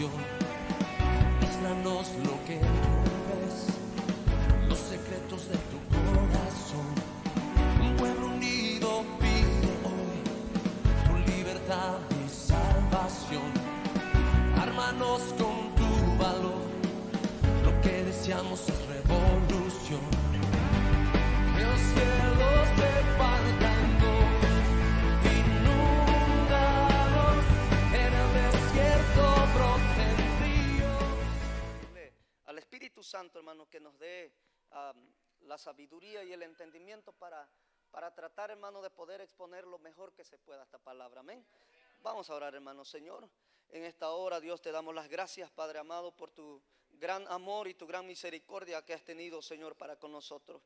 Muéstranos lo que tú ves, los secretos de tu corazón. Un pueblo unido pide hoy tu libertad y salvación. Ármanos con tu valor, lo que deseamos es revolución. Que los cielos te partan dos, inundados en el desierto broten ríos. Al Espíritu Santo, hermano, que nos dé la sabiduría y el entendimiento para tratar, hermano, de poder exponer lo mejor que se pueda esta palabra. Amén. Vamos a orar, hermano. Señor, en esta hora, Dios, te damos las gracias, Padre amado, por tu gran amor y tu gran misericordia que has tenido, Señor, para con nosotros.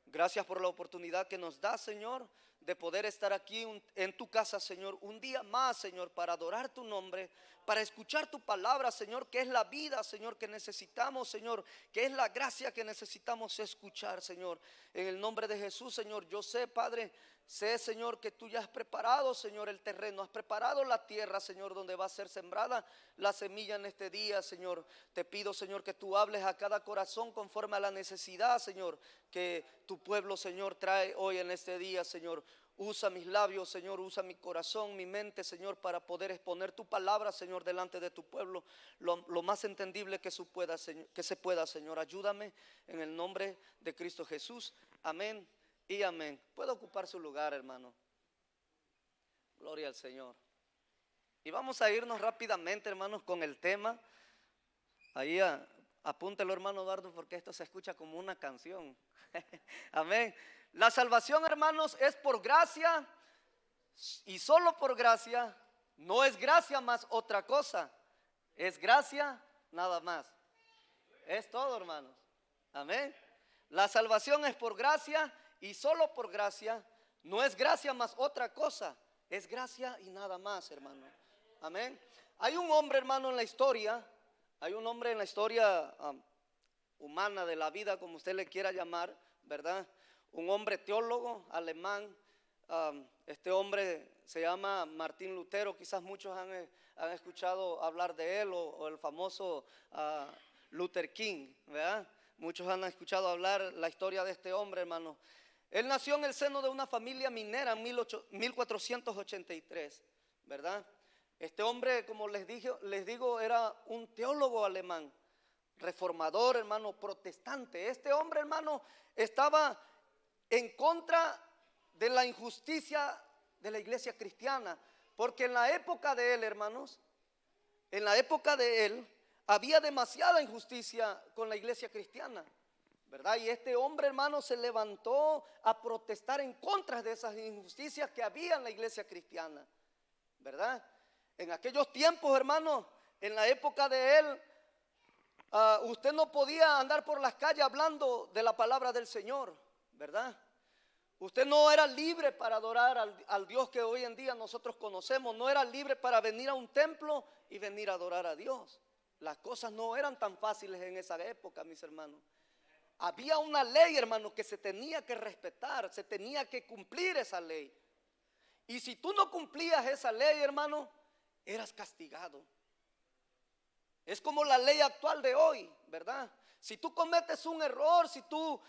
Gracias por la oportunidad que nos da, Señor, de poder estar aquí en tu casa, Señor, un día más, Señor, para adorar tu nombre, para escuchar tu palabra, Señor, que es la vida, Señor, que necesitamos, Señor, que es la gracia que necesitamos escuchar, Señor. En el nombre de Jesús, Señor, yo sé, Padre, sé, Señor, que tú ya has preparado, Señor, el terreno, has preparado la tierra, Señor, donde va a ser sembrada la semilla en este día, Señor. Te pido, Señor, que tú hables a cada corazón conforme a la necesidad, Señor, que tu pueblo, Señor, trae hoy en este día, Señor. Usa mis labios, Señor, usa mi corazón, mi mente, Señor, para poder exponer tu palabra, Señor, delante de tu pueblo, lo más entendible que se pueda, Señor. Ayúdame en el nombre de Cristo Jesús. Amén y amén. Puede ocupar su lugar, hermano. Gloria al Señor. Y vamos a irnos rápidamente, hermanos, con el tema. Ahí apúntelo, hermano Eduardo, porque esto se escucha como una canción. Amén. La salvación, hermanos, es por gracia y solo por gracia. No es gracia más otra cosa. Es gracia nada más. Es todo, hermanos. Amén. La salvación es por gracia y solo por gracia. No es gracia más otra cosa. Es gracia y nada más, hermano. Amén. Hay un hombre, hermano, en la historia. Hay un hombre en la historia humana de la vida, como usted le quiera llamar, ¿verdad? Un hombre teólogo alemán. Este hombre se llama Martín Lutero. Quizás muchos han escuchado hablar de él, o el famoso Luther King, ¿verdad? Muchos han escuchado hablar la historia de este hombre, hermano. Él nació en el seno de una familia minera en 1483, ¿verdad? Este hombre, como les digo, era un teólogo alemán, reformador, hermano, protestante. Este hombre, hermano, estaba en contra de la injusticia de la iglesia cristiana, porque en la época de él, hermanos, en la época de él había demasiada injusticia con la iglesia cristiana, ¿verdad? Y este hombre, hermano, se levantó a protestar en contra de esas injusticias que había en la iglesia cristiana, ¿verdad? En aquellos tiempos, hermano, en la época de él, usted no podía andar por las calles hablando de la palabra del Señor, ¿verdad? Usted no era libre para adorar al Dios que hoy en día nosotros conocemos. No era libre para venir a un templo y venir a adorar a Dios. Las cosas no eran tan fáciles en esa época, mis hermanos. Había una ley, hermano, que se tenía que respetar, se tenía que cumplir esa ley. Y si tú no cumplías esa ley, hermano, eras castigado. Es como la ley actual de hoy, ¿verdad? Si tú cometes un error, si tú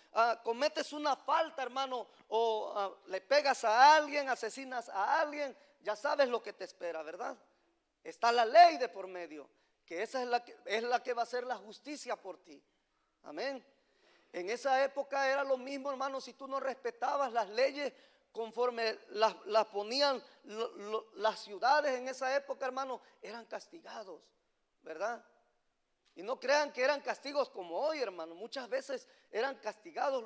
cometes una falta, hermano, o le pegas a alguien, asesinas a alguien, ya sabes lo que te espera, ¿verdad? Está la ley de por medio, que esa es la que va a ser la justicia por ti. Amén. En esa época era lo mismo, hermano. Si tú no respetabas las leyes conforme las ponían las ciudades en esa época, hermano, eran castigados, ¿verdad? Y no crean que eran castigos como hoy, hermano. Muchas veces eran castigados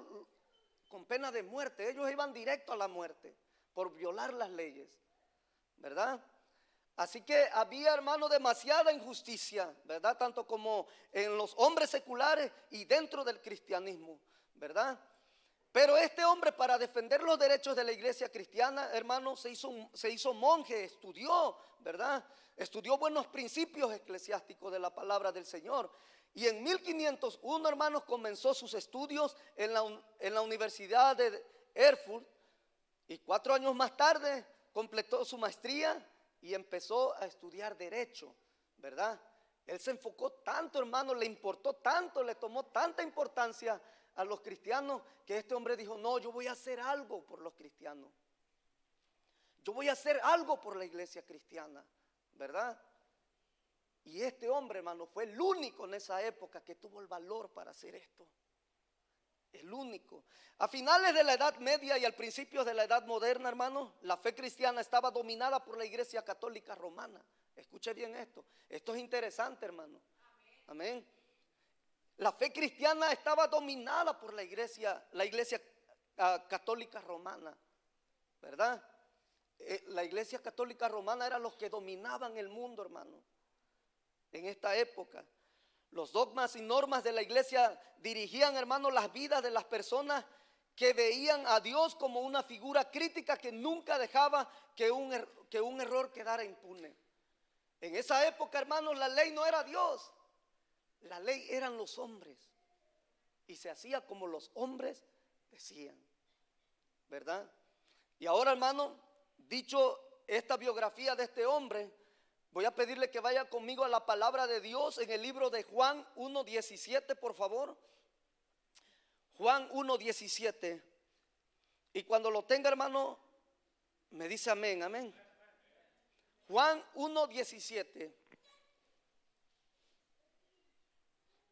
con pena de muerte. Ellos iban directo a la muerte por violar las leyes, ¿verdad? Así que había, hermano, demasiada injusticia, ¿verdad? Tanto como en los hombres seculares y dentro del cristianismo, ¿verdad? Pero este hombre, para defender los derechos de la iglesia cristiana, hermano, se hizo monje, estudió, ¿verdad? Estudió buenos principios eclesiásticos de la palabra del Señor. Y en 1501, hermanos, comenzó sus estudios en la Universidad de Erfurt. Y 4 años más tarde completó su maestría y empezó a estudiar derecho, ¿verdad? Él se enfocó tanto, hermano, le importó tanto, le tomó tanta importancia a los cristianos, que este hombre dijo: no, yo voy a hacer algo por los cristianos. Yo voy a hacer algo por la iglesia cristiana, ¿verdad? Y este hombre, hermano, fue el único en esa época que tuvo el valor para hacer esto. El único. A finales de la Edad Media y al principio de la Edad Moderna, hermano, la fe cristiana estaba dominada por la Iglesia Católica Romana. Escuche bien esto. Esto es interesante, hermano. Amén. La fe cristiana estaba dominada por la iglesia católica romana, ¿verdad? La iglesia católica romana era los que dominaban el mundo, hermano, en esta época. Los dogmas y normas de la iglesia dirigían, hermano, las vidas de las personas que veían a Dios como una figura crítica que nunca dejaba que un error quedara impune. En esa época, hermano, la ley no era Dios. La ley eran los hombres. Y se hacía como los hombres decían, ¿verdad? Y ahora, hermano, dicho esta biografía de este hombre, voy a pedirle que vaya conmigo a la palabra de Dios en el libro de Juan 1:17, por favor. Juan 1:17. Y cuando lo tenga, hermano, me dice amén, amén. Juan 1:17.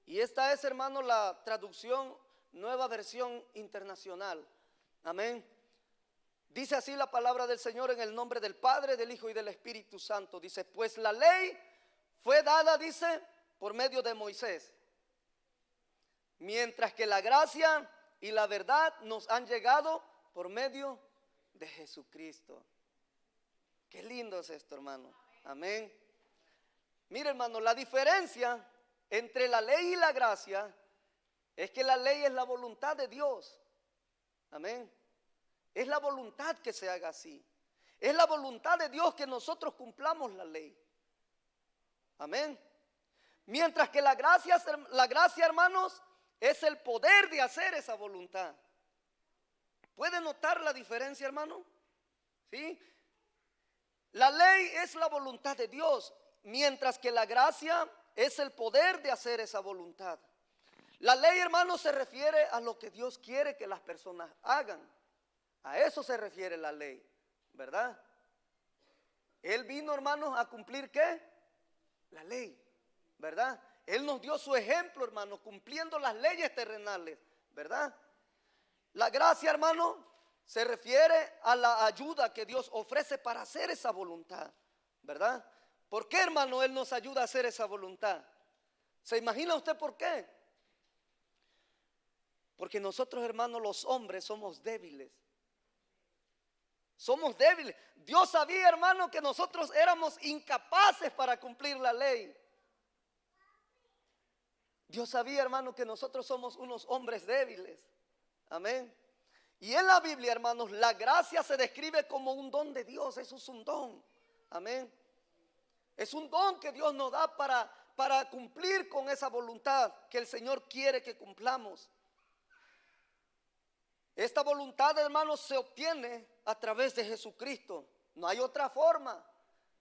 Y esta es, hermano, la traducción Nueva Versión Internacional. Amén. Dice así la palabra del Señor en el nombre del Padre, del Hijo y del Espíritu Santo. Dice: pues la ley fue dada, dice, por medio de Moisés, mientras que la gracia y la verdad nos han llegado por medio de Jesucristo. Qué lindo es esto, hermano. Amén. Mire, hermano, la diferencia entre la ley y la gracia es que la ley es la voluntad de Dios. Amén. Es la voluntad que se haga así. Es la voluntad de Dios que nosotros cumplamos la ley. Amén. Mientras que la gracia, hermanos, es el poder de hacer esa voluntad. ¿Puede notar la diferencia, hermano? ¿Sí? La ley es la voluntad de Dios, mientras que la gracia es el poder de hacer esa voluntad. La ley, hermano, se refiere a lo que Dios quiere que las personas hagan. A eso se refiere la ley, ¿verdad? Él vino, hermanos, a cumplir ¿qué? La ley, ¿verdad? Él nos dio su ejemplo, hermano, cumpliendo las leyes terrenales, ¿verdad? La gracia, hermano, se refiere a la ayuda que Dios ofrece para hacer esa voluntad, ¿verdad? ¿Por qué, hermano, Él nos ayuda a hacer esa voluntad? ¿Se imagina usted por qué? Porque nosotros, hermanos, los hombres somos débiles. Somos débiles. Dios sabía, hermano, que nosotros éramos incapaces para cumplir la ley. Dios sabía, hermano, que nosotros somos unos hombres débiles. Amén. Y en la Biblia, hermanos, la gracia se describe como un don de Dios. Eso es un don. Amén. Es un don que Dios nos da para cumplir con esa voluntad que el Señor quiere que cumplamos. Esta voluntad, hermanos, se obtiene a través de Jesucristo. No hay otra forma,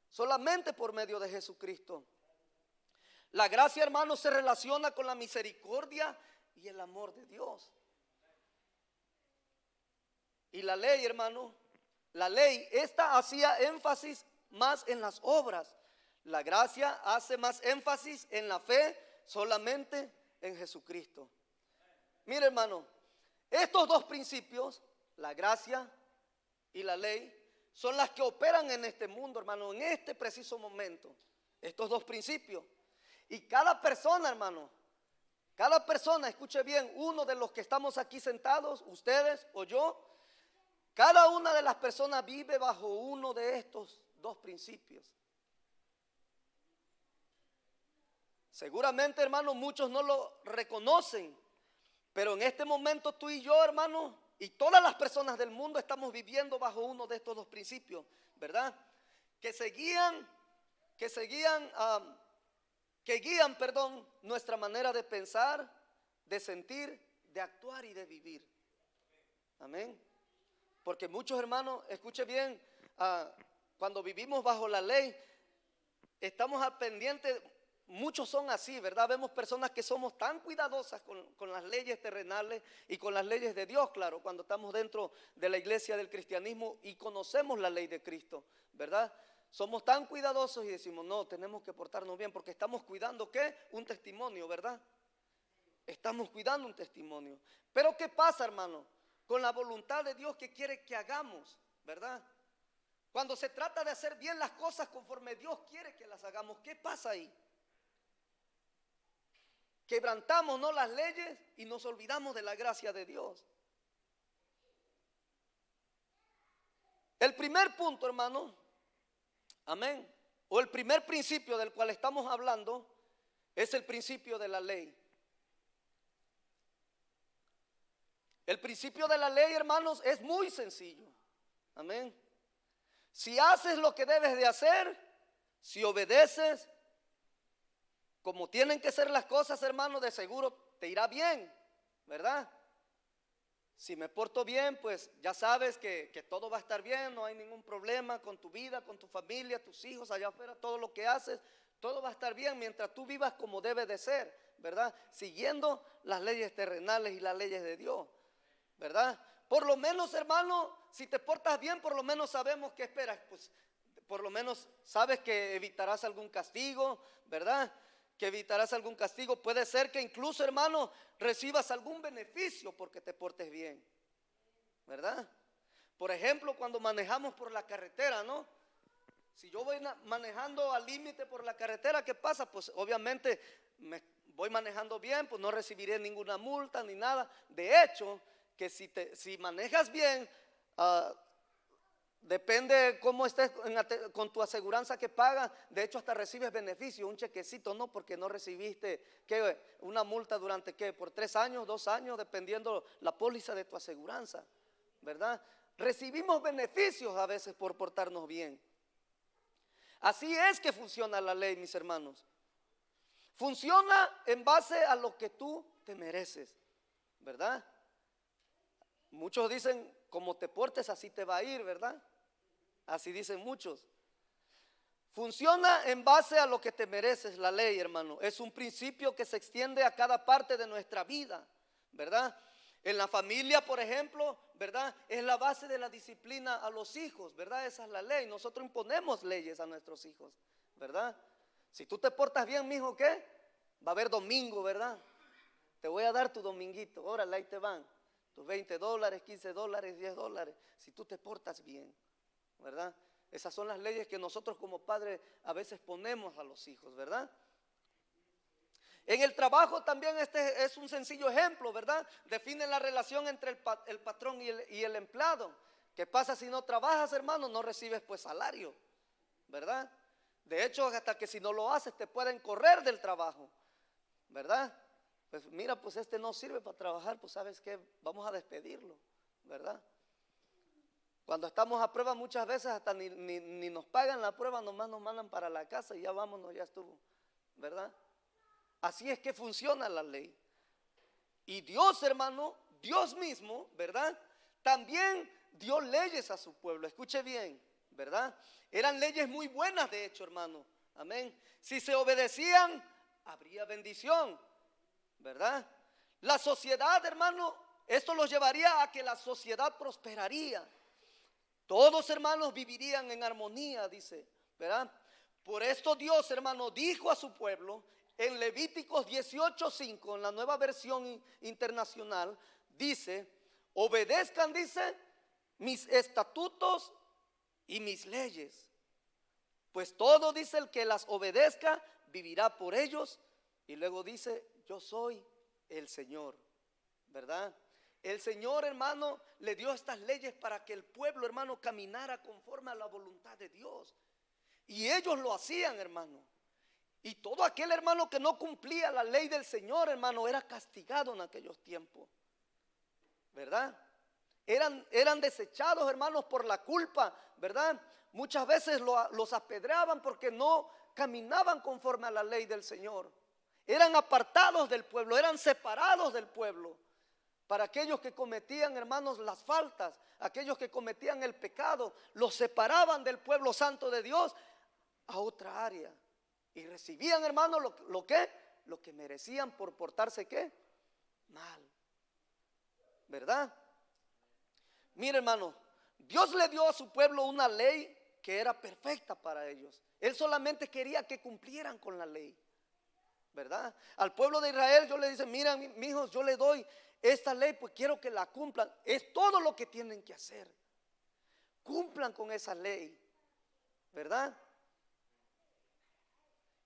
solamente por medio de Jesucristo. La gracia, hermanos, se relaciona con la misericordia y el amor de Dios. Y la ley, hermano, la ley, esta hacía énfasis más en las obras. La gracia hace más énfasis en la fe, solamente en Jesucristo. Mire, hermano, estos dos principios, la gracia y la ley, son las que operan en este mundo, hermano, en este preciso momento. Estos dos principios. Y cada persona, hermano, cada persona, escuche bien, uno de los que estamos aquí sentados, ustedes o yo, cada una de las personas vive bajo uno de estos dos principios. Seguramente, hermano, muchos no lo reconocen, pero en este momento tú y yo, hermano, y todas las personas del mundo estamos viviendo bajo uno de estos dos principios, ¿verdad? Que guían, nuestra manera de pensar, de sentir, de actuar y de vivir. Amén. Porque muchos, hermanos, escuche bien, cuando vivimos bajo la ley, estamos al pendiente muchos son así, ¿verdad? Vemos personas que somos tan cuidadosas con las leyes terrenales y con las leyes de Dios, claro, cuando estamos dentro de la iglesia del cristianismo y conocemos la ley de Cristo, ¿verdad? Somos tan cuidadosos y decimos, no, tenemos que portarnos bien porque estamos cuidando, ¿qué? Un testimonio, ¿verdad? Estamos cuidando un testimonio. Pero ¿qué pasa, hermano? Con la voluntad de Dios que quiere que hagamos, ¿verdad? Cuando se trata de hacer bien las cosas conforme Dios quiere que las hagamos, ¿qué pasa ahí? Quebrantamos, ¿no?, las leyes y nos olvidamos de la gracia de Dios. El primer punto, hermano, amén, o el primer principio del cual estamos hablando es el principio de la ley. El principio de la ley, hermanos, es muy sencillo. Amén. Si haces lo que debes de hacer, si obedeces como tienen que ser las cosas, hermanos, de seguro te irá bien, ¿verdad? Si me porto bien, pues ya sabes que todo va a estar bien, no hay ningún problema con tu vida, con tu familia, tus hijos allá afuera, todo lo que haces, todo va a estar bien mientras tú vivas como debe de ser, ¿verdad? Siguiendo las leyes terrenales y las leyes de Dios, ¿verdad? Por lo menos, hermano, si te portas bien, por lo menos sabemos qué esperas, pues por lo menos sabes que evitarás algún castigo, ¿verdad? Que evitarás algún castigo. Puede ser que incluso, hermano, recibas algún beneficio porque te portes bien, ¿verdad? Por ejemplo, cuando manejamos por la carretera, ¿no? Si yo voy manejando al límite por la carretera, ¿qué pasa? Pues obviamente voy manejando bien, pues no recibiré ninguna multa ni nada. De hecho, que si manejas bien, depende cómo estés con tu aseguranza que pagas. De hecho, hasta recibes beneficio, un chequecito, ¿no? Porque no recibiste una multa durante por 3 años, 2 años, dependiendo la póliza de tu aseguranza, ¿verdad? Recibimos beneficios a veces por portarnos bien. Así es que funciona la ley, mis hermanos. Funciona en base a lo que tú te mereces, ¿verdad? Muchos dicen, como te portes así te va a ir, ¿verdad? Así dicen muchos. Funciona en base a lo que te mereces la ley, hermano. Es un principio que se extiende a cada parte de nuestra vida, ¿verdad? En la familia, por ejemplo, ¿verdad? Es la base de la disciplina a los hijos, ¿verdad? Esa es la ley. Nosotros imponemos leyes a nuestros hijos, ¿verdad? Si tú te portas bien, mijo, ¿qué? Va a haber domingo, ¿verdad? Te voy a dar tu dominguito, órale, ahí te van. Tus $20, $15, $10, si tú te portas bien, ¿verdad? Esas son las leyes que nosotros como padres a veces ponemos a los hijos, ¿verdad? En el trabajo también este es un sencillo ejemplo, ¿verdad? Define la relación entre el patrón y el empleado. ¿Qué pasa si no trabajas, hermano? No recibes pues salario, ¿verdad? De hecho, hasta que si no lo haces te pueden correr del trabajo, ¿verdad? Pues mira, pues este no sirve para trabajar, pues ¿sabes qué? Vamos a despedirlo, ¿verdad? Cuando estamos a prueba muchas veces hasta ni nos pagan la prueba, nomás nos mandan para la casa y ya vámonos, ya estuvo, ¿verdad? Así es que funciona la ley. Y Dios, hermano, Dios mismo, ¿verdad? También dio leyes a su pueblo, escuche bien, ¿verdad? Eran leyes muy buenas, de hecho, hermano, amén. Si se obedecían, habría bendición, ¿verdad? La sociedad, hermano, esto los llevaría a que la sociedad prosperaría. Todos, hermanos, vivirían en armonía, dice, ¿verdad? Por esto Dios, hermano, dijo a su pueblo en Levíticos 18:5, en la nueva versión internacional, dice, obedezcan, dice, mis estatutos y mis leyes. Pues todo, dice, el que las obedezca, vivirá por ellos. Y luego dice, yo soy el Señor, ¿verdad? El Señor, hermano, le dio estas leyes para que el pueblo, hermano, caminara conforme a la voluntad de Dios. Y ellos lo hacían, hermano. Y todo aquel, hermano, que no cumplía la ley del Señor, hermano, era castigado en aquellos tiempos, ¿verdad? Eran desechados, hermanos, por la culpa, ¿verdad? Muchas veces los apedreaban porque no caminaban conforme a la ley del Señor. Eran apartados del pueblo, eran separados del pueblo. Para aquellos que cometían, hermanos, las faltas, aquellos que cometían el pecado, los separaban del pueblo santo de Dios a otra área, Y recibían, hermano, lo que merecían por portarse ¿qué? Mal. ¿Verdad? Mire, hermano, Dios le dio a su pueblo una ley que era perfecta para ellos. Él solamente quería que cumplieran con la ley. ¿Verdad? Al pueblo de Israel yo le dice, mira, mijos, yo le doy esta ley, pues quiero que la cumplan. Es todo lo que tienen que hacer. Cumplan con esa ley. ¿Verdad?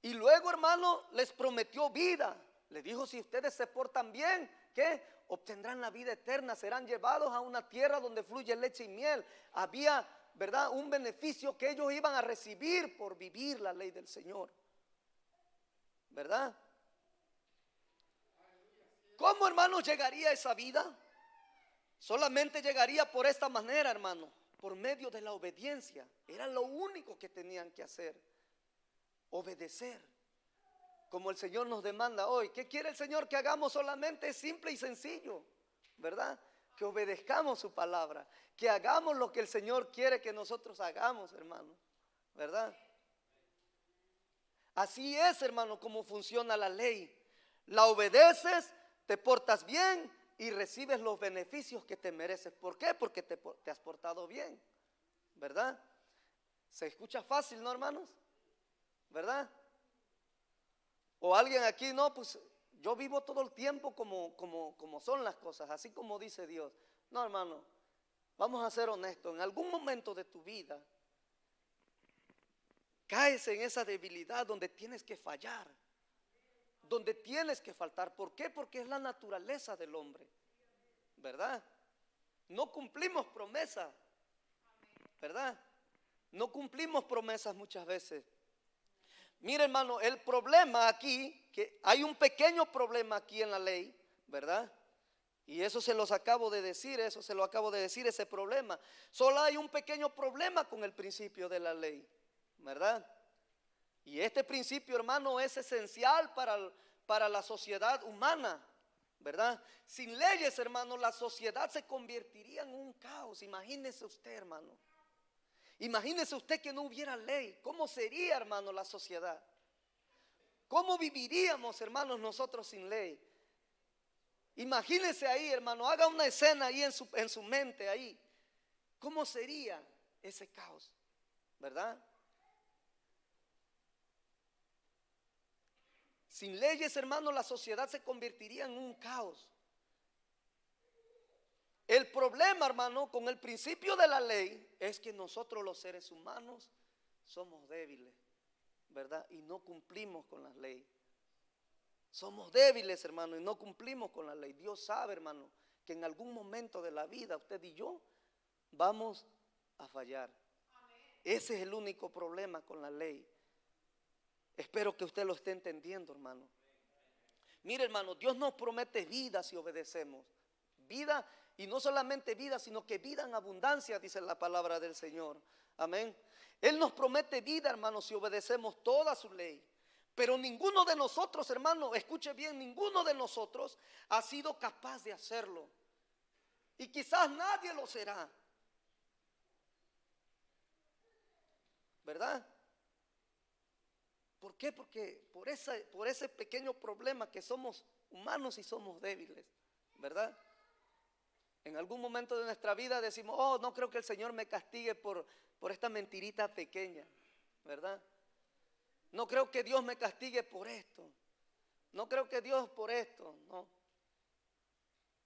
Y luego, hermano, les prometió vida. Les dijo, si ustedes se portan bien, ¿qué? Obtendrán la vida eterna, serán llevados a una tierra donde fluye leche y miel. Había, ¿verdad?, un beneficio que ellos iban a recibir por vivir la ley del Señor. ¿Verdad? ¿Cómo, hermanos, llegaría esa vida? Solamente llegaría por esta manera, hermano, por medio de la obediencia. Era lo único que tenían que hacer, obedecer, como el Señor nos demanda hoy. ¿Qué quiere el Señor que hagamos? Solamente es simple y sencillo, ¿verdad? Que obedezcamos su palabra, que hagamos lo que el Señor quiere que nosotros hagamos, hermano, ¿verdad? Así es, hermano, como funciona la ley. La obedeces, te portas bien y recibes los beneficios que te mereces. ¿Por qué? Porque te has portado bien, ¿verdad? Se escucha fácil, ¿no, hermanos? ¿Verdad? O alguien aquí, no, pues yo vivo todo el tiempo como son las cosas, así como dice Dios. No, hermano, vamos a ser honestos. En algún momento de tu vida caes en esa debilidad donde tienes que fallar, donde tienes que faltar. ¿Por qué? Porque es la naturaleza del hombre, ¿verdad? No cumplimos promesas, ¿verdad? No cumplimos promesas muchas veces. Mire, hermano, el problema aquí, que hay un pequeño problema aquí en la ley, ¿verdad? Y eso se los acabo de decir, ese problema. Solo hay un pequeño problema con el principio de la ley, ¿verdad? Y este principio, hermano, es esencial para la sociedad humana, ¿verdad? Sin leyes, hermano, la sociedad se convertiría en un caos. Imagínese usted, hermano. Imagínese usted que no hubiera ley. ¿Cómo sería, hermano, la sociedad? ¿Cómo viviríamos, hermanos, nosotros sin ley? Imagínese ahí, hermano, haga una escena ahí en su mente ahí. ¿Cómo sería ese caos? ¿Verdad? Sin leyes, hermano, la sociedad se convertiría en un caos. El problema, hermano, con el principio de la ley es que nosotros los seres humanos somos débiles, ¿verdad? Y no cumplimos con la ley. Somos débiles, hermano, y no cumplimos con la ley. Dios sabe, hermano, que en algún momento de la vida usted y yo vamos a fallar. Ese es el único problema con la ley. Espero que usted lo esté entendiendo, hermano. Mire, hermano, Dios nos promete vida si obedecemos. Vida, y no solamente vida, sino que vida en abundancia, dice la palabra del Señor. Amén. Él nos promete vida, hermano, si obedecemos toda su ley. Pero ninguno de nosotros, hermano, escuche bien, ninguno de nosotros ha sido capaz de hacerlo. Y quizás nadie lo será. ¿Verdad? ¿Por qué? Porque por ese pequeño problema que somos humanos y somos débiles, ¿verdad? En algún momento de nuestra vida decimos, oh, no creo que el Señor me castigue por esta mentirita pequeña, ¿verdad? No creo que Dios me castigue por esto. No creo que Dios por esto, no.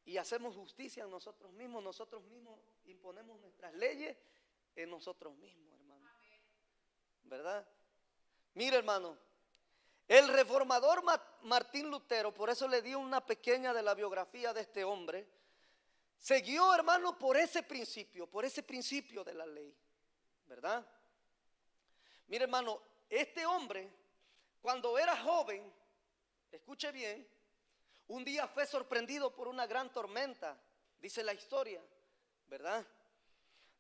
Y hacemos justicia en nosotros mismos imponemos nuestras leyes en nosotros mismos, hermano. ¿Verdad? Mire, hermano, el reformador Martín Lutero, por eso le di una pequeña de la biografía de este hombre, se guió, hermano, por ese principio de la ley, ¿verdad? Mire, hermano, este hombre, cuando era joven, escuche bien, un día fue sorprendido por una gran tormenta, dice la historia, ¿verdad?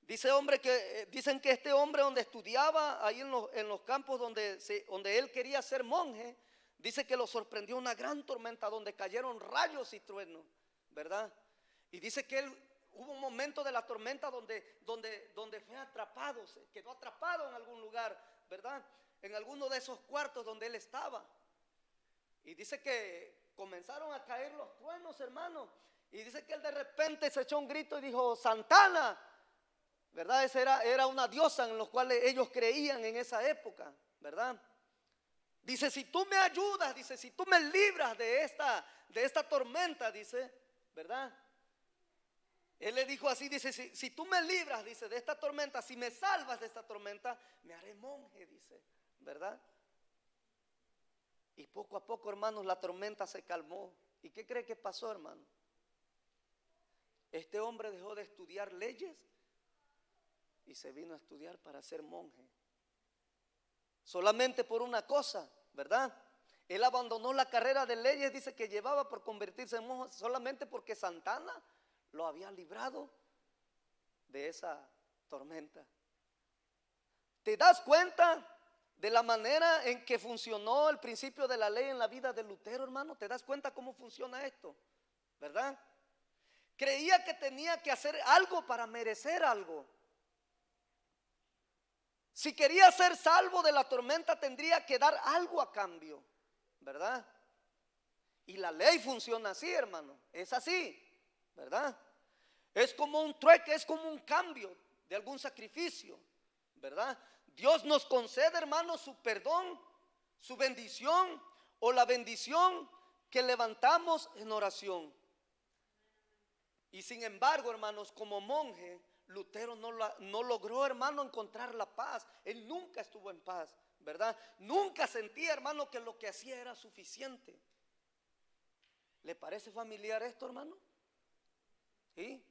Dicen que este hombre donde estudiaba, ahí en los campos donde él quería ser monje, dice que lo sorprendió una gran tormenta donde cayeron rayos y truenos, ¿verdad? Y dice que hubo un momento de la tormenta donde fue atrapado, se quedó atrapado en algún lugar, ¿verdad? en alguno de esos cuartos donde él estaba. Y dice que comenzaron a caer los truenos, hermano. Y dice que él de repente se echó un grito y dijo: Santana, ¿verdad? Esa era una diosa en los cuales ellos creían en esa época, ¿verdad? Dice: si tú me ayudas, dice, si tú me libras de esta tormenta, dice, ¿verdad? Él le dijo así, dice: si tú me libras, dice, de esta tormenta, si me salvas de esta tormenta, me haré monje, dice, ¿verdad? Y poco a poco, hermanos, la tormenta se calmó. ¿Y qué cree que pasó, hermano? Este hombre dejó de estudiar leyes y se vino a estudiar para ser monje. Solamente por una cosa, ¿verdad? Él abandonó la carrera de leyes, dice, que llevaba por convertirse en monje, solamente porque Santana lo había librado de esa tormenta. ¿Te das cuenta de la manera en que funcionó el principio de la ley en la vida de Lutero, hermano? ¿Te das cuenta cómo funciona esto? ¿Verdad? Creía que tenía que hacer algo para merecer algo. Si quería ser salvo de la tormenta, tendría que dar algo a cambio, ¿verdad? Y la ley funciona así, hermano. Es así, ¿verdad? Es como un trueque, es como un cambio de algún sacrificio, ¿verdad? Dios nos concede, hermano, su perdón, su bendición o la bendición que levantamos en oración. Y sin embargo, hermanos, como monje, Lutero no logró, hermano, encontrar la paz. Él nunca estuvo en paz, ¿verdad? Nunca sentía, hermano, que lo que hacía era suficiente. ¿Le parece familiar esto, hermano? ¿Sí?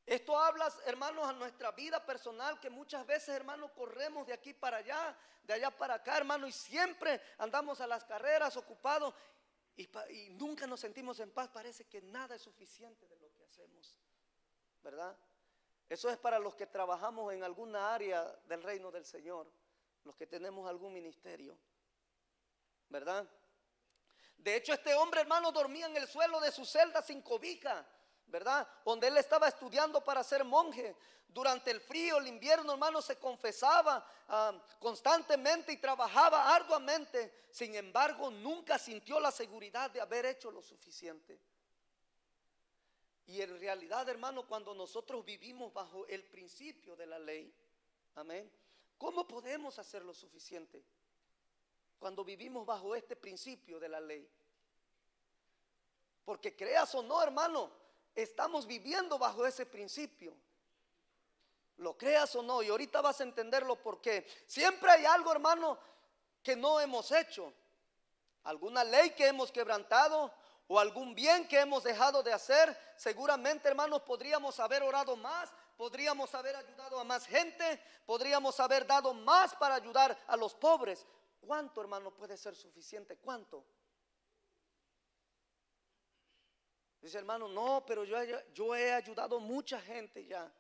Esto habla, hermanos, a nuestra vida personal, que muchas veces, hermanos, corremos de aquí para allá, de allá para acá, hermano, y siempre andamos a las carreras ocupados y nunca nos sentimos en paz. Parece que nada es suficiente de lo que hacemos, ¿verdad? Eso es para los que trabajamos en alguna área del reino del Señor, los que tenemos algún ministerio, ¿verdad? De hecho, este hombre, hermano, dormía en el suelo de su celda sin cobija, ¿verdad? Donde él estaba estudiando para ser monje. Durante el frío, el invierno, hermano, se confesaba constantemente y trabajaba arduamente. Sin embargo, nunca sintió la seguridad de haber hecho lo suficiente. Y en realidad, hermano, cuando nosotros vivimos bajo el principio de la ley, amén, ¿cómo podemos hacer lo suficiente? Cuando vivimos bajo este principio de la ley. Porque creas o no, hermano, estamos viviendo bajo ese principio. Lo creas o no, y ahorita vas a entenderlo porque siempre hay algo, hermano, que no hemos hecho. Alguna ley que hemos quebrantado o algún bien que hemos dejado de hacer. Seguramente, hermanos, podríamos haber orado más, podríamos haber ayudado a más gente, podríamos haber dado más para ayudar a los pobres. ¿Cuánto, hermano, puede ser suficiente? ¿Cuánto? Dice, hermano, no, pero yo he ayudado mucha gente ya,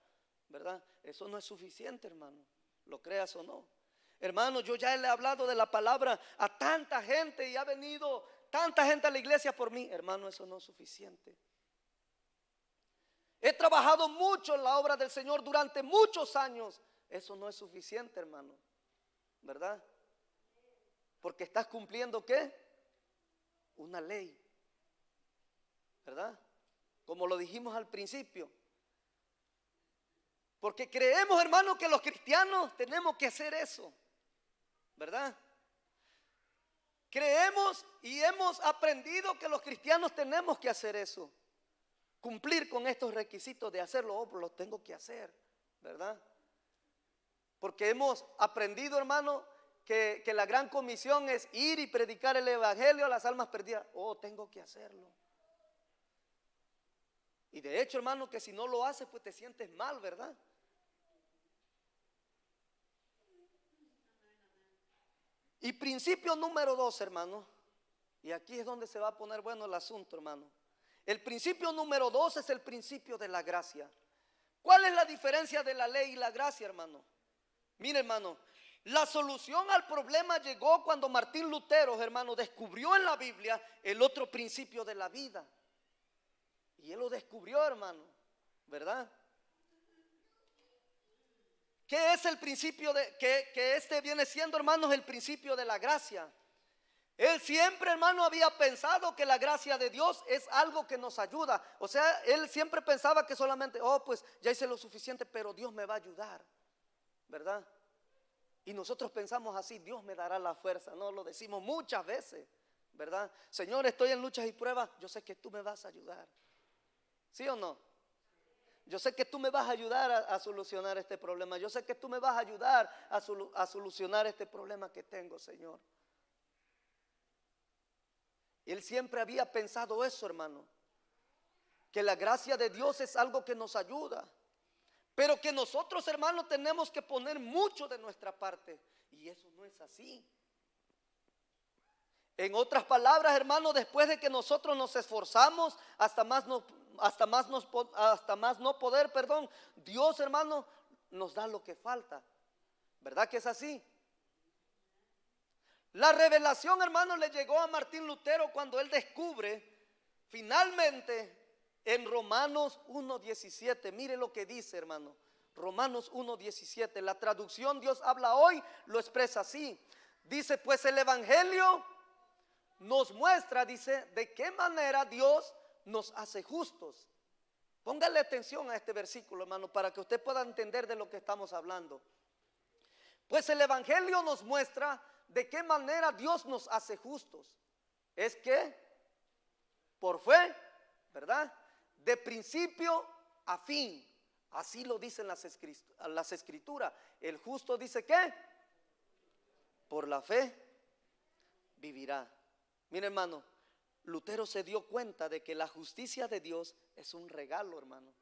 ¿verdad? Eso no es suficiente, hermano, lo creas o no. Hermano, yo ya le he hablado de la palabra a tanta gente y ha venido tanta gente a la iglesia por mí. Hermano, eso no es suficiente. He trabajado mucho en la obra del Señor durante muchos años. Eso no es suficiente, hermano, ¿verdad? Porque estás cumpliendo, ¿qué? Una ley, ¿verdad? Como lo dijimos al principio. Porque creemos, hermano, que los cristianos tenemos que hacer eso, ¿verdad? Creemos y hemos aprendido que los cristianos tenemos que hacer eso. Cumplir con estos requisitos de hacerlo, lo tengo que hacer, ¿verdad? Porque hemos aprendido, hermano, que la gran comisión es ir y predicar el evangelio a las almas perdidas. Tengo que hacerlo. Y de hecho, hermano, que si no lo haces, pues te sientes mal, ¿verdad? Y principio número 2, hermano, y aquí es donde se va a poner bueno el asunto, hermano. El principio número 2 es el principio de la gracia. ¿Cuál es la diferencia de la ley y la gracia, hermano? Mire, hermano, la solución al problema llegó cuando Martín Lutero, hermano, descubrió en la Biblia el otro principio de la vida. Y él lo descubrió, hermano, ¿verdad? ¿Qué es el principio que este viene siendo, hermanos, el principio de la gracia? Él siempre, hermano, había pensado que la gracia de Dios es algo que nos ayuda. O sea, él siempre pensaba que solamente, pues ya hice lo suficiente, pero Dios me va a ayudar, ¿verdad? Y nosotros pensamos así, Dios me dará la fuerza. No, lo decimos muchas veces, ¿verdad? Señor, estoy en luchas y pruebas, yo sé que tú me vas a ayudar. ¿Sí o no? Yo sé que tú me vas a ayudar a solucionar este problema. Yo sé que tú me vas a ayudar a solucionar este problema que tengo, Señor. Él siempre había pensado eso, hermano, que la gracia de Dios es algo que nos ayuda, pero que nosotros, hermanos, tenemos que poner mucho de nuestra parte, y eso no es así. En otras palabras, hermano, después de que nosotros nos esforzamos hasta más no poder, Dios, hermano, nos da lo que falta. ¿Verdad que es así? La revelación, hermano, le llegó a Martín Lutero cuando él descubre finalmente en Romanos 1:17. Mire lo que dice, hermano. Romanos 1:17. La traducción Dios habla hoy lo expresa así. Dice, pues el evangelio nos muestra, dice, de qué manera Dios nos hace justos. Póngale atención a este versículo, hermano, para que usted pueda entender de lo que estamos hablando. Pues el evangelio nos muestra de qué manera Dios nos hace justos. Es que por fe, ¿verdad? De principio a fin. Así lo dicen las escrituras. El justo dice que por la fe vivirá. Mire, hermano, Lutero se dio cuenta de que la justicia de Dios es un regalo, hermano.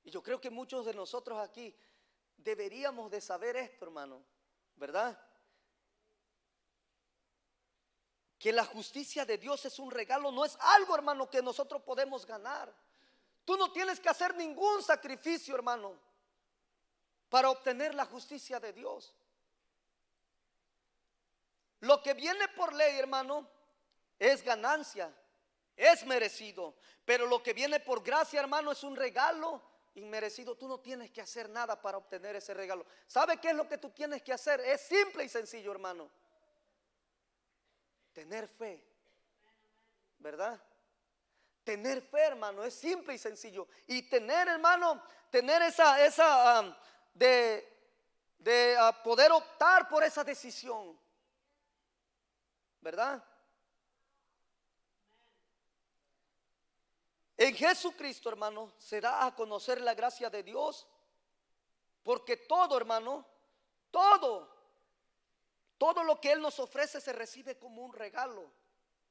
Y yo creo que muchos de nosotros aquí deberíamos de saber esto, hermano, ¿verdad? Que la justicia de Dios es un regalo, no es algo, hermano, que nosotros podemos ganar. Tú no tienes que hacer ningún sacrificio, hermano, para obtener la justicia de Dios. Lo que viene por ley, hermano, es ganancia, es merecido. Pero lo que viene por gracia, hermano, es un regalo inmerecido. Tú no tienes que hacer nada para obtener ese regalo. ¿Sabe qué es lo que tú tienes que hacer? Es simple y sencillo, hermano. Tener fe, ¿verdad? Tener fe, hermano, es simple y sencillo. Y tener, hermano, tener poder optar por esa decisión, ¿verdad? En Jesucristo, hermano, se da a conocer la gracia de Dios, porque todo, hermano, todo lo que Él nos ofrece se recibe como un regalo,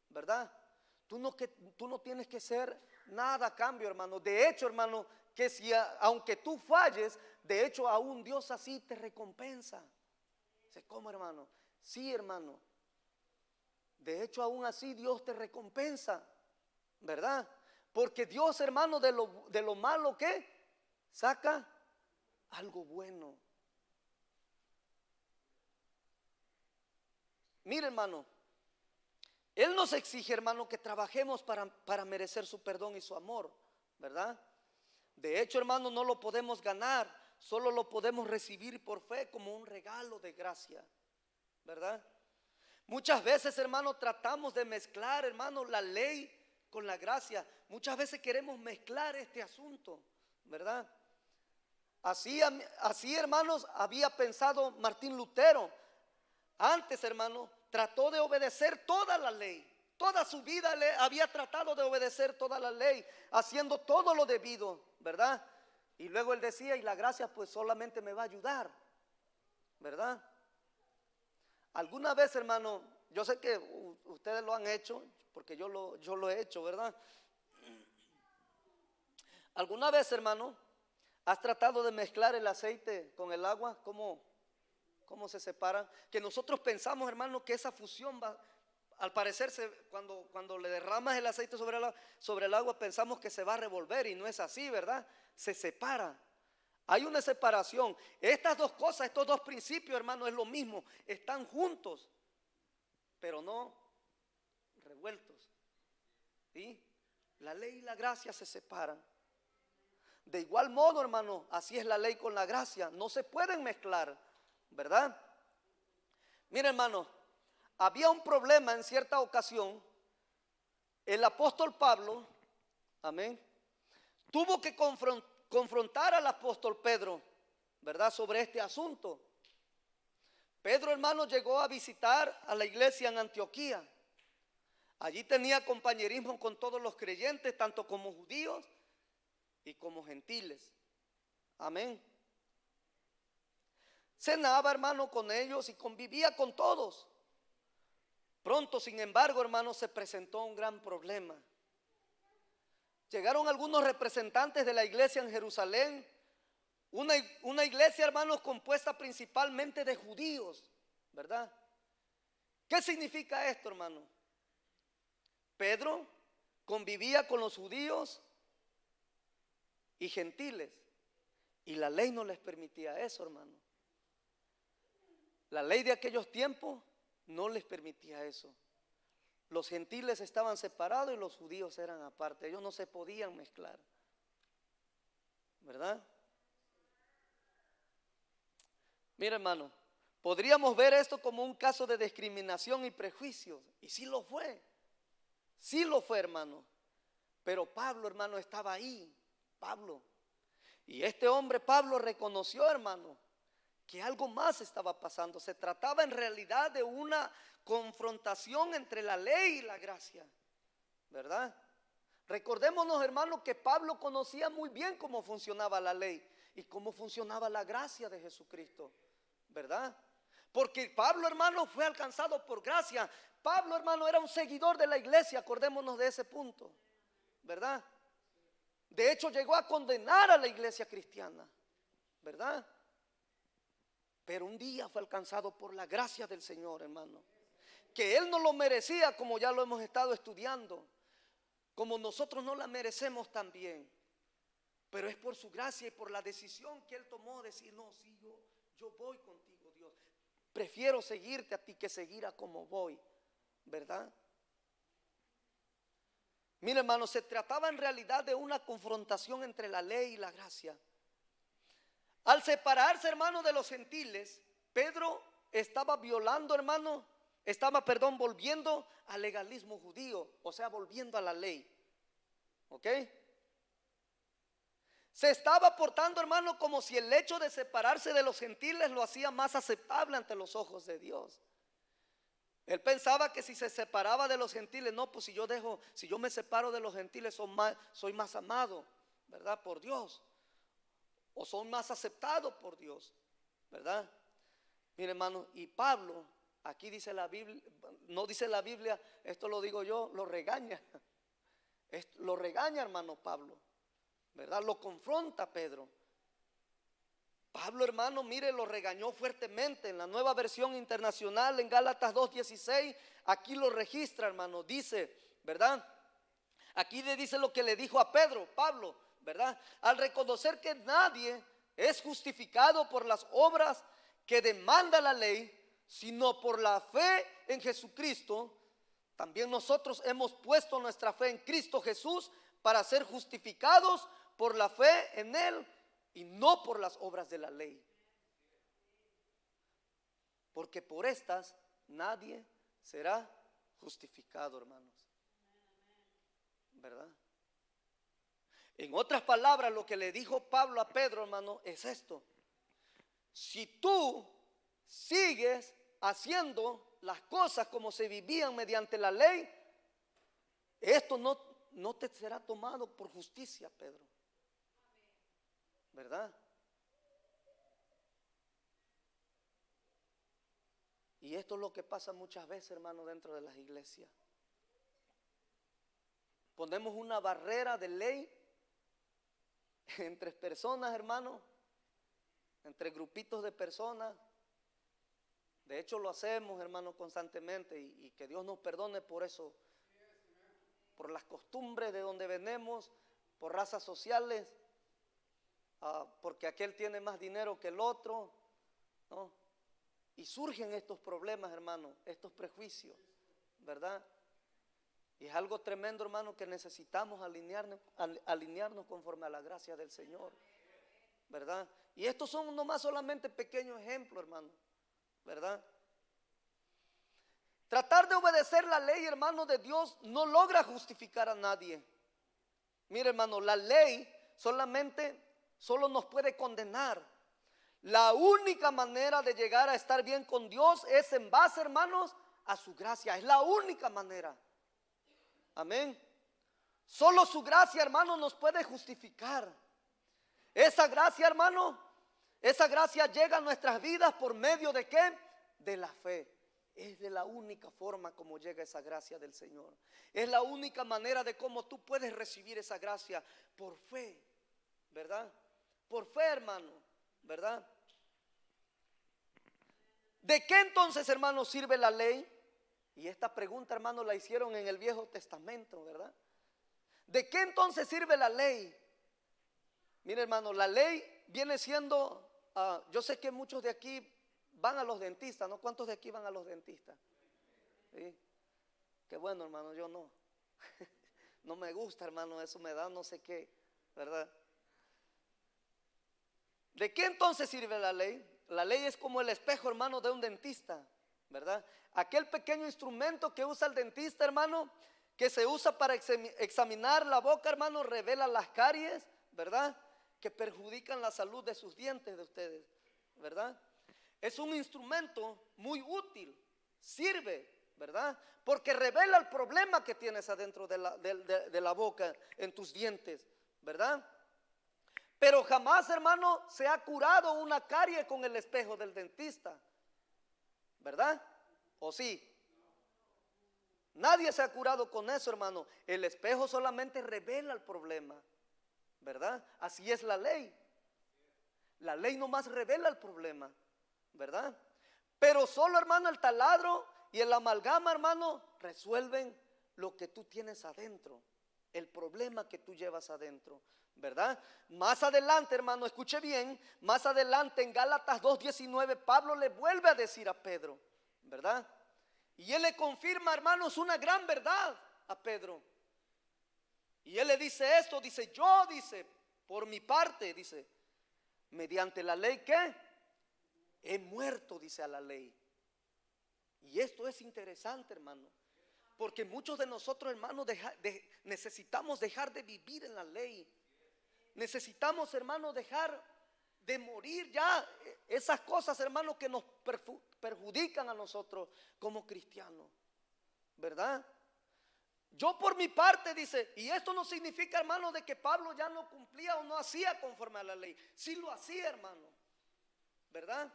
¿verdad? Tú no tienes que hacer nada a cambio, hermano. De hecho, hermano, que aunque tú falles, de hecho aún Dios así te recompensa. ¿Cómo, hermano? Sí, hermano. De hecho aún así Dios te recompensa, ¿verdad? Porque Dios, hermano, de lo malo que saca algo bueno. Mire, hermano, Él nos exige, hermano, que trabajemos para merecer su perdón y su amor, ¿verdad? De hecho, hermano, no lo podemos ganar, solo lo podemos recibir por fe como un regalo de gracia, ¿verdad? Muchas veces, hermano, tratamos de mezclar, hermano, la ley con la gracia. Muchas veces queremos mezclar este asunto, ¿verdad? Así, hermanos, había pensado Martín Lutero. Antes, hermano, trató de obedecer toda la ley. Toda su vida había tratado de obedecer toda la ley, haciendo todo lo debido, ¿verdad? Y luego él decía, y la gracia pues solamente me va a ayudar, ¿verdad? Alguna vez, hermano, yo sé que ustedes lo han hecho, porque yo lo he hecho, ¿verdad? ¿Alguna vez, hermano, has tratado de mezclar el aceite con el agua? ¿Cómo se separan? Que nosotros pensamos, hermano, que esa fusión va, al parecer, cuando le derramas el aceite sobre el agua, pensamos que se va a revolver, y no es así, ¿verdad? Se separa. Hay una separación. Estas dos cosas, estos dos principios, hermano, es lo mismo. Están juntos, pero no revueltos. ¿Sí? La ley y la gracia se separan. De igual modo, hermano, así es la ley con la gracia. No se pueden mezclar, ¿verdad? Mira, hermano, había un problema en cierta ocasión. El apóstol Pablo, amén, tuvo que confrontar al apóstol Pedro, ¿verdad?, sobre este asunto. Pedro, hermano, llegó a visitar a la iglesia en Antioquía. Allí tenía compañerismo con todos los creyentes, tanto como judíos y como gentiles. Amén. Cenaba, hermano, con ellos y convivía con todos. Pronto, sin embargo, hermano, se presentó un gran problema. Llegaron algunos representantes de la iglesia en Jerusalén, una iglesia, hermanos, compuesta principalmente de judíos, ¿verdad? ¿Qué significa esto, hermano? Pedro convivía con los judíos y gentiles, y la ley no les permitía eso, hermano. La ley de aquellos tiempos no les permitía eso. Los gentiles estaban separados y los judíos eran aparte. Ellos no se podían mezclar, ¿verdad? Mira, hermano, podríamos ver esto como un caso de discriminación y prejuicios, y sí lo fue. Sí lo fue, hermano. Pero Pablo, hermano, estaba ahí. Pablo. Y este hombre, Pablo, reconoció, hermano, que algo más estaba pasando. Se trataba en realidad de una confrontación entre la ley y la gracia, ¿verdad? Recordémonos, hermano, que Pablo conocía muy bien cómo funcionaba la ley y cómo funcionaba la gracia de Jesucristo, ¿verdad? Porque Pablo, hermano, fue alcanzado por gracia. Pablo, hermano, era un seguidor de la iglesia, acordémonos de ese punto, ¿verdad? De hecho, llegó a condenar a la iglesia cristiana, ¿verdad? Pero un día fue alcanzado por la gracia del Señor, hermano. Que él no lo merecía, como ya lo hemos estado estudiando, como nosotros no la merecemos también. Pero es por su gracia y por la decisión que él tomó de decir, no, sí, yo voy contigo, Dios. Prefiero seguirte a ti que seguir a como voy, ¿verdad? Mira, hermano, se trataba en realidad de una confrontación entre la ley y la gracia. Al separarse, hermano, de los gentiles, Pedro estaba violando, hermano, volviendo al legalismo judío, o sea, volviendo a la ley. ¿Ok? Se estaba portando, hermano, como si el hecho de separarse de los gentiles lo hacía más aceptable ante los ojos de Dios. Él pensaba que si se separaba de los gentiles, no, pues si yo me separo de los gentiles, soy más amado, ¿verdad? Por Dios. O son más aceptados por Dios, ¿verdad? Mire, hermano, y Pablo, aquí dice la Biblia, no dice la Biblia, esto lo digo yo, lo regaña. Lo regaña, hermano, Pablo, ¿verdad? Lo confronta Pedro. Pablo, hermano, mire, lo regañó fuertemente. En la Nueva Versión Internacional, en Gálatas 2:16, aquí lo registra, hermano. Dice, ¿verdad? Aquí le dice lo que le dijo a Pedro, Pablo, ¿verdad? Al reconocer que nadie es justificado por las obras que demanda la ley, sino por la fe en Jesucristo, también nosotros hemos puesto nuestra fe en Cristo Jesús para ser justificados por la fe en Él y no por las obras de la ley. Porque por estas nadie será justificado, hermanos, ¿verdad? En otras palabras, lo que le dijo Pablo a Pedro, hermano, es esto: si tú sigues haciendo las cosas como se vivían mediante la ley, esto no te será tomado por justicia, Pedro, ¿verdad? Y esto es lo que pasa muchas veces, hermano, dentro de las iglesias. Ponemos una barrera de ley entre personas, hermano, entre grupitos de personas. De hecho lo hacemos, hermano, constantemente, y que Dios nos perdone por eso, por las costumbres de donde venimos, por razas sociales, porque aquel tiene más dinero que el otro, ¿no? Y surgen estos problemas, hermano, estos prejuicios, ¿verdad? Y es algo tremendo, hermano, que necesitamos alinearnos conforme a la gracia del Señor, ¿verdad? Y estos son nomás solamente pequeños ejemplos, hermano, ¿verdad? Tratar de obedecer la ley, hermano, de Dios no logra justificar a nadie. Mire, hermano, la ley solo nos puede condenar. La única manera de llegar a estar bien con Dios es en base, hermanos, a su gracia. Es la única manera. Amén. Solo su gracia, hermano, nos puede justificar. Esa gracia, hermano, esa gracia llega a nuestras vidas por medio de ¿qué? De la fe. Es de la única forma como llega esa gracia del Señor. Es la única manera de cómo tú puedes recibir esa gracia, por fe, ¿verdad? Por fe, hermano, ¿verdad? ¿De qué entonces, hermano, sirve la ley? Y esta pregunta, hermano, la hicieron en el Viejo Testamento, ¿verdad? ¿De qué entonces sirve la ley? Mire, hermano, la ley viene siendo, yo sé que muchos de aquí van a los dentistas, ¿no? ¿Cuántos de aquí van a los dentistas? ¿Sí? Qué bueno, hermano, yo no. No me gusta, hermano, eso me da no sé qué, ¿verdad? ¿De qué entonces sirve la ley? La ley es como el espejo, hermano, de un dentista, ¿verdad? Aquel pequeño instrumento que usa el dentista, hermano, que se usa para examinar la boca, hermano, revela las caries, ¿verdad? Que perjudican la salud de sus dientes de ustedes, ¿verdad? Es un instrumento muy útil, sirve, ¿verdad? Porque revela el problema que tienes adentro de la boca, en tus dientes, ¿verdad? Pero jamás, hermano, se ha curado una carie con el espejo del dentista, ¿verdad? ¿O sí? Nadie se ha curado con eso, hermano. El espejo solamente revela el problema, ¿verdad? Así es la ley. La ley nomás revela el problema, ¿verdad? Pero solo, hermano, el taladro y el amalgama, hermano, resuelven lo que tú tienes adentro, el problema que tú llevas adentro, ¿verdad? Más adelante, hermano, escuche bien, más adelante en Gálatas 2:19, Pablo le vuelve a decir a Pedro, ¿verdad? Y él le confirma, hermanos, una gran verdad a Pedro. Y él le dice esto, dice, yo, dice, por mi parte, dice, mediante la ley, ¿qué? He muerto, dice, a la ley. Y esto es interesante, hermano, porque muchos de nosotros, hermanos, necesitamos dejar de vivir en la ley. Necesitamos, hermano, dejar de morir ya esas cosas, hermano, que nos perjudican a nosotros como cristianos, ¿verdad? Yo por mi parte, dice, y esto no significa, hermano, de que Pablo ya no cumplía o no hacía conforme a la ley. Sí lo hacía, hermano, ¿verdad?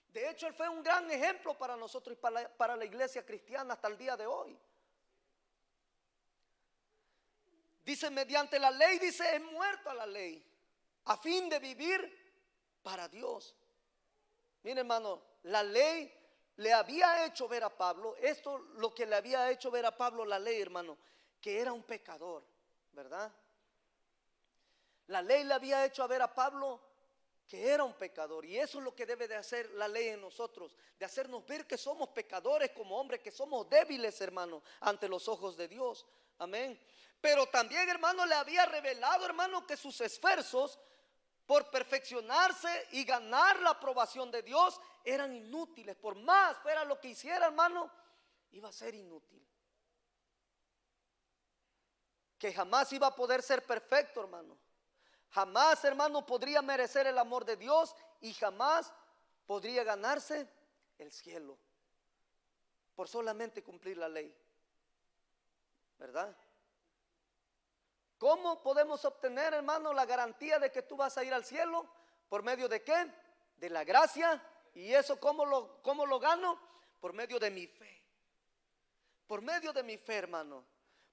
De hecho, él fue un gran ejemplo para nosotros y para la iglesia cristiana hasta el día de hoy. Dice, mediante la ley, dice, he muerto a la ley, a fin de vivir para Dios. Mire, hermano, la ley le había hecho ver a Pablo, esto lo que le había hecho ver a Pablo la ley, hermano, que era un pecador, ¿verdad? La ley le había hecho ver a Pablo que era un pecador, y eso es lo que debe de hacer la ley en nosotros, de hacernos ver que somos pecadores como hombres, que somos débiles, hermano, ante los ojos de Dios. Amén. Pero también, hermano, le había revelado, hermano, que sus esfuerzos por perfeccionarse y ganar la aprobación de Dios eran inútiles. Por más fuera lo que hiciera, hermano, iba a ser inútil. Que jamás iba a poder ser perfecto, hermano. Jamás, hermano, podría merecer el amor de Dios y jamás podría ganarse el cielo por solamente cumplir la ley, ¿verdad? ¿Cómo podemos obtener, hermano, la garantía de que tú vas a ir al cielo? ¿Por medio de qué? De la gracia. ¿Y eso cómo lo gano? Por medio de mi fe. Por medio de mi fe, hermano.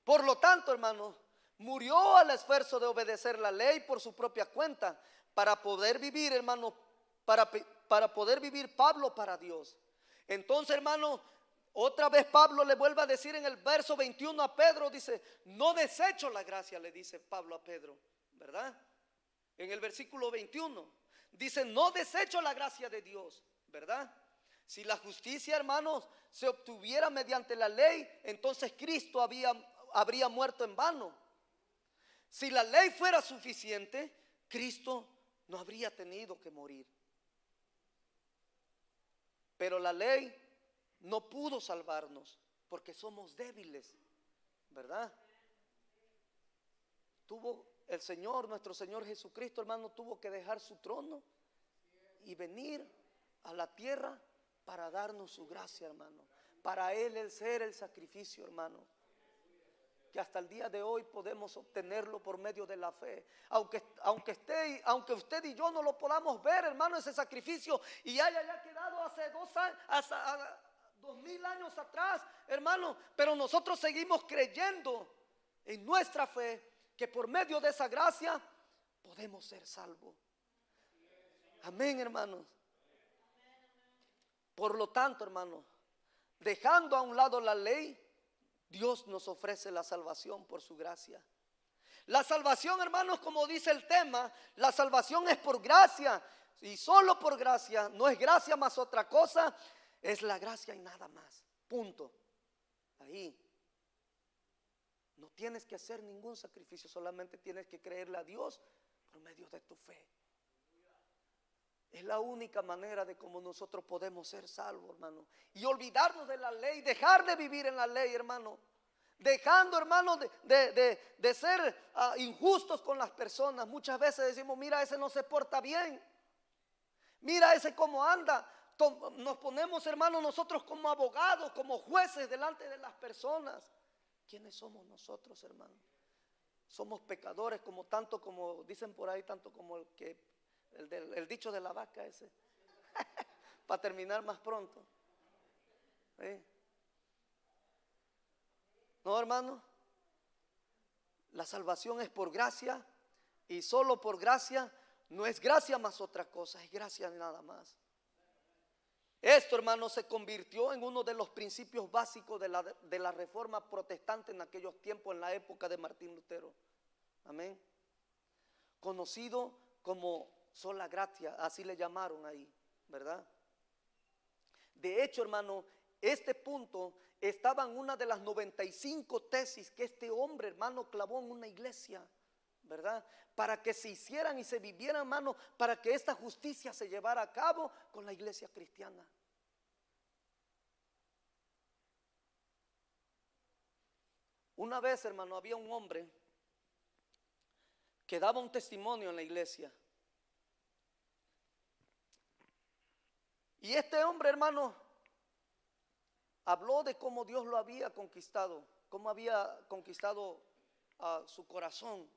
Por lo tanto, hermano, murió al esfuerzo de obedecer la ley por su propia cuenta para poder vivir, hermano, para poder vivir Pablo para Dios. Entonces, hermano, otra vez Pablo le vuelve a decir en el verso 21 a Pedro, dice, no desecho la gracia, le dice Pablo a Pedro, ¿verdad? En el versículo 21, dice, no desecho la gracia de Dios, ¿verdad? Si la justicia, hermanos, se obtuviera mediante la ley, entonces Cristo había habría muerto en vano. Si la ley fuera suficiente, Cristo no habría tenido que morir. Pero la ley no pudo salvarnos porque somos débiles, ¿verdad? El Señor, nuestro Señor Jesucristo, hermano, tuvo que dejar su trono y venir a la tierra para darnos su gracia, hermano. Para Él el ser el sacrificio, hermano, que hasta el día de hoy podemos obtenerlo por medio de la fe. Aunque usted y yo no lo podamos ver, hermano, ese sacrificio, y haya ya quedado hace 2000 años atrás, hermano, pero nosotros seguimos creyendo en nuestra fe que por medio de esa gracia podemos ser salvos. Amén, hermanos. Por lo tanto, hermano, dejando a un lado la ley, Dios nos ofrece la salvación por su gracia. La salvación, hermanos, como dice el tema, la salvación es por gracia y solo por gracia. No es gracia más otra cosa, es la gracia y nada más. Punto. Ahí. No tienes que hacer ningún sacrificio, solamente tienes que creerle a Dios por medio de tu fe. Es la única manera de cómo nosotros podemos ser salvos, hermano. Y olvidarnos de la ley, dejar de vivir en la ley, hermano. Dejando, hermano, de ser injustos con las personas. Muchas veces decimos, mira, ese no se porta bien. Mira ese cómo anda. Nos ponemos, hermano, nosotros como abogados, como jueces delante de las personas. ¿Quiénes somos nosotros, hermano? Somos pecadores, tanto como dicen por ahí, tanto como el dicho de la vaca ese. Para terminar más pronto. ¿Sí? No, hermano. La salvación es por gracia y solo por gracia. No es gracia más otra cosa, es gracia nada más. Esto, hermano, se convirtió en uno de los principios básicos de la reforma protestante en aquellos tiempos, en la época de Martín Lutero. Amén. Conocido como sola gratia, así le llamaron ahí, ¿verdad? De hecho, hermano, este punto estaba en una de las 95 tesis que este hombre, hermano, clavó en una iglesia, ¿verdad? Para que se hicieran y se vivieran, hermano, para que esta justicia se llevara a cabo con la iglesia cristiana. Una vez, hermano, había un hombre que daba un testimonio en la iglesia. Y este hombre, hermano, habló de cómo Dios lo había conquistado, cómo había conquistado a su corazón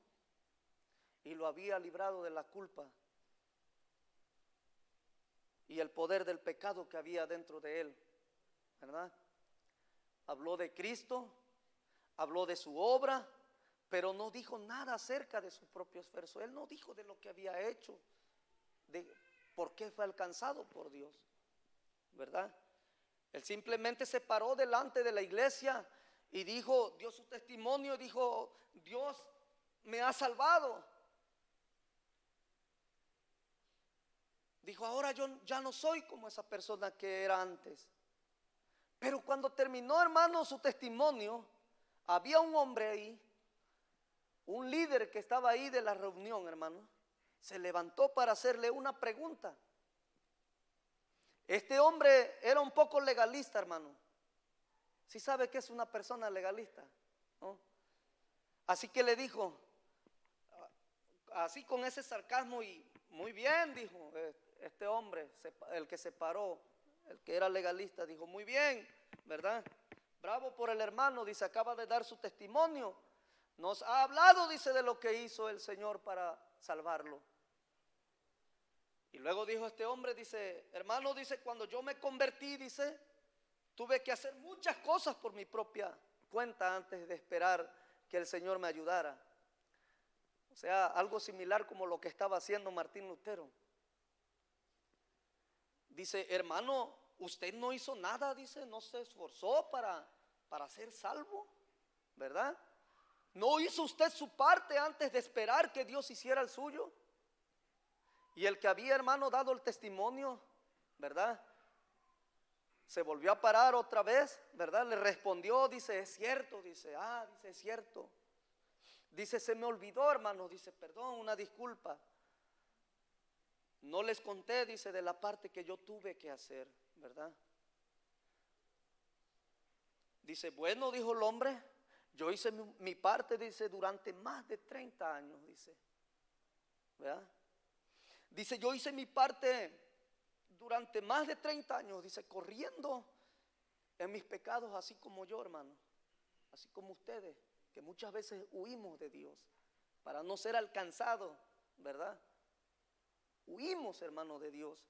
y lo había librado de la culpa y el poder del pecado que había dentro de él, ¿verdad? Habló de Cristo, habló de su obra, pero no dijo nada acerca de su propio esfuerzo. Él no dijo de lo que había hecho, de por qué fue alcanzado por Dios, ¿verdad? Él simplemente se paró delante de la iglesia y dio su testimonio, dijo, Dios me ha salvado. Dijo, ahora yo ya no soy como esa persona que era antes. Pero cuando terminó, hermano, su testimonio, había un hombre ahí, un líder que estaba ahí de la reunión, hermano, se levantó para hacerle una pregunta. Este hombre era un poco legalista, hermano. ¿Sí sabe qué es una persona legalista? ¿No? Así que le dijo, así con ese sarcasmo, y muy bien, dijo este hombre, el que se paró, el que era legalista, dijo, muy bien, ¿verdad? Bravo por el hermano, dice, acaba de dar su testimonio. Nos ha hablado, dice, de lo que hizo el Señor para salvarlo. Y luego dijo este hombre, dice, hermano, dice, cuando yo me convertí, dice, tuve que hacer muchas cosas por mi propia cuenta antes de esperar que el Señor me ayudara. O sea, algo similar como lo que estaba haciendo Martín Lutero. Dice, hermano, usted no hizo nada, dice, no se esforzó para ser salvo, ¿verdad? ¿No hizo usted su parte antes de esperar que Dios hiciera el suyo? Y el que había, hermano, dado el testimonio, ¿verdad? Se volvió a parar otra vez, ¿verdad? Le respondió, dice, es cierto, dice, dice, es cierto. Dice, se me olvidó, hermano, dice, perdón, una disculpa. No les conté, dice, de la parte que yo tuve que hacer, ¿verdad? Dice, bueno, dijo el hombre, yo hice mi parte, dice, durante más de 30 años, dice, ¿verdad? Dice, yo hice mi parte durante más de 30 años, dice, corriendo en mis pecados, así como yo, hermano, así como ustedes, que muchas veces huimos de Dios para no ser alcanzados, ¿verdad? Huimos, hermano, de Dios.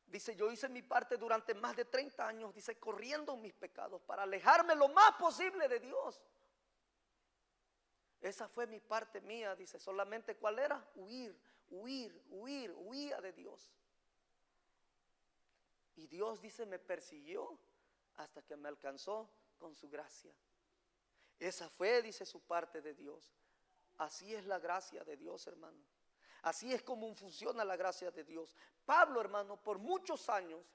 Dice, yo hice mi parte durante más de 30 años, dice, corriendo en mis pecados para alejarme lo más posible de Dios. Esa fue mi parte mía, dice, solamente ¿cuál era? Huía de Dios. Y Dios, dice, me persiguió hasta que me alcanzó con su gracia. Esa fue, dice, su parte de Dios. Así es la gracia de Dios, hermano. Así es como funciona la gracia de Dios. Pablo, hermano, por muchos años,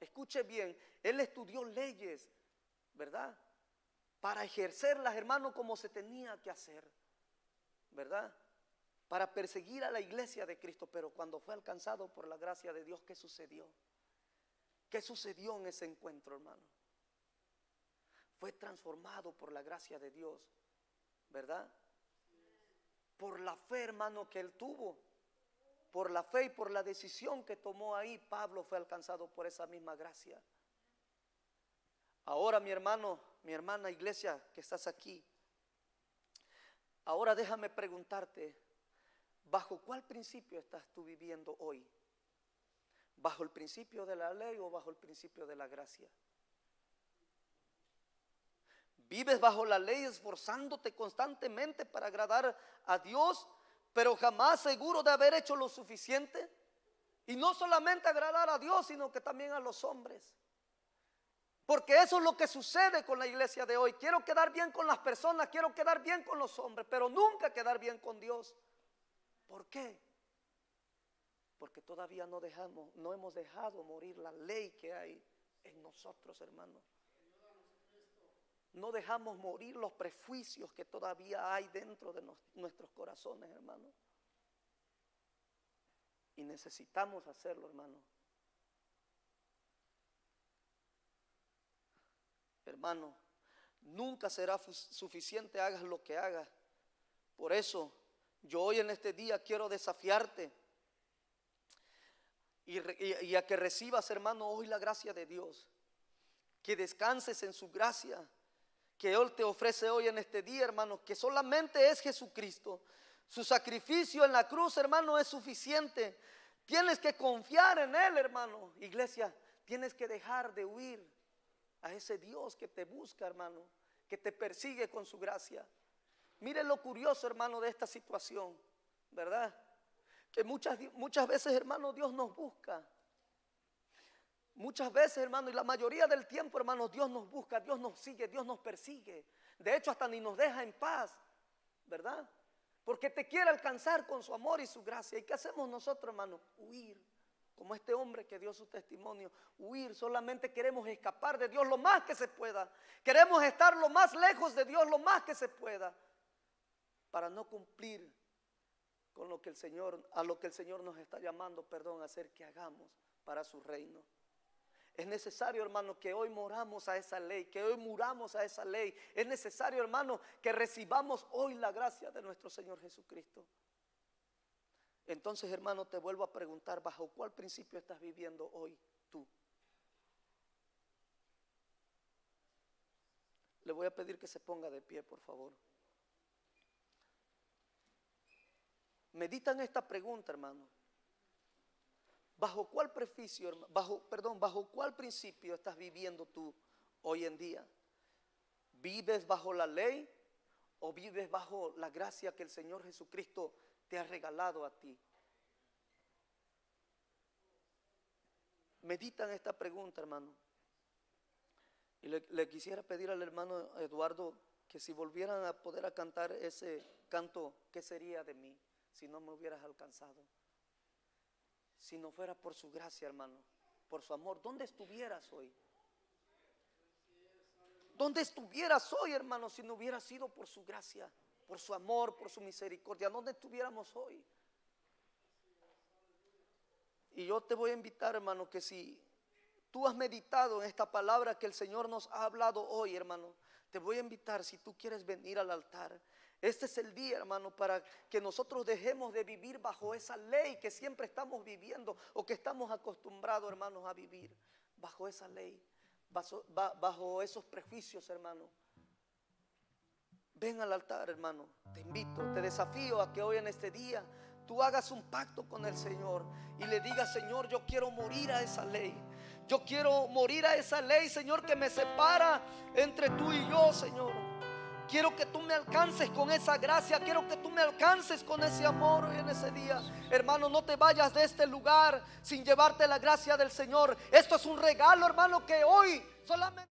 escuche bien, él estudió leyes, ¿verdad? Para ejercerlas, hermano, como se tenía que hacer, ¿verdad? Para perseguir a la iglesia de Cristo. Pero cuando fue alcanzado por la gracia de Dios, ¿qué sucedió? ¿Qué sucedió en ese encuentro, hermano? Fue transformado por la gracia de Dios, ¿verdad? Por la fe, hermano, que él tuvo. Por la fe y por la decisión que tomó ahí, Pablo fue alcanzado por esa misma gracia. Ahora, mi hermano, mi hermana, iglesia que estás aquí, ahora déjame preguntarte, ¿bajo cuál principio estás tú viviendo hoy? ¿Bajo el principio de la ley o bajo el principio de la gracia? ¿Vives bajo la ley esforzándote constantemente para agradar a Dios, pero jamás seguro de haber hecho lo suficiente? Y no solamente agradar a Dios, sino que también a los hombres. Porque eso es lo que sucede con la iglesia de hoy. Quiero quedar bien con las personas, quiero quedar bien con los hombres, pero nunca quedar bien con Dios. ¿Por qué? Porque todavía no hemos dejado morir la ley que hay en nosotros, hermano. No dejamos morir los prejuicios que todavía hay dentro de nuestros corazones, hermano. Y necesitamos hacerlo, hermano. Hermano, nunca será suficiente, hagas lo que hagas. Por eso, yo hoy en este día quiero desafiarte y a que recibas, hermano, hoy la gracia de Dios. Que descanses en su gracia que Él te ofrece hoy en este día, hermano, que solamente es Jesucristo. Su sacrificio en la cruz, hermano, es suficiente. Tienes que confiar en Él, hermano. Iglesia, tienes que dejar de huir a ese Dios que te busca, hermano, que te persigue con su gracia. Mire lo curioso, hermano, de esta situación, ¿verdad? Que muchas veces, hermano, Dios nos busca. Muchas veces, hermano, y la mayoría del tiempo, hermano, Dios nos busca, Dios nos sigue, Dios nos persigue. De hecho, hasta ni nos deja en paz, ¿verdad? Porque te quiere alcanzar con su amor y su gracia. ¿Y qué hacemos nosotros, hermano? Huir. Como este hombre que dio su testimonio, huir. Solamente queremos escapar de Dios lo más que se pueda. Queremos estar lo más lejos de Dios lo más que se pueda, para no cumplir con lo que a lo que el Señor nos está llamando, a hacer que hagamos para su reino. Es necesario, hermano, que hoy moramos a esa ley, que hoy muramos a esa ley. Es necesario, hermano, que recibamos hoy la gracia de nuestro Señor Jesucristo. Entonces, hermano, te vuelvo a preguntar, ¿bajo cuál principio estás viviendo hoy tú? Le voy a pedir que se ponga de pie, por favor. Medita en esta pregunta, hermano. ¿Bajo cuál bajo cuál principio estás viviendo tú hoy en día? ¿Vives bajo la ley o vives bajo la gracia que el Señor Jesucristo te ha regalado a ti? Medita en esta pregunta, hermano. Y le quisiera pedir al hermano Eduardo que si volvieran a poder a cantar ese canto, ¿qué sería de mí si no me hubieras alcanzado? Si no fuera por su gracia, hermano, por su amor, ¿dónde estuvieras hoy? ¿Dónde estuvieras hoy, hermano, si no hubiera sido por su gracia, por su amor, por su misericordia? ¿Dónde estuviéramos hoy? Y yo te voy a invitar, hermano, que si tú has meditado en esta palabra que el Señor nos ha hablado hoy, hermano, te voy a invitar, si tú quieres venir al altar. Este es el día, hermano, para que nosotros dejemos de vivir bajo esa ley que siempre estamos viviendo, o que estamos acostumbrados, hermanos, a vivir bajo esa ley, bajo esos prejuicios, hermano. Ven al altar, hermano. Te invito, te desafío a que hoy en este día tú hagas un pacto con el Señor y le digas: Señor, yo quiero morir a esa ley. Yo quiero morir a esa ley, Señor, que me separa entre tú y yo, Señor. Quiero que tú me alcances con esa gracia. Quiero que tú me alcances con ese amor hoy en ese día. Hermano, no te vayas de este lugar sin llevarte la gracia del Señor. Esto es un regalo, hermano, que hoy solamente...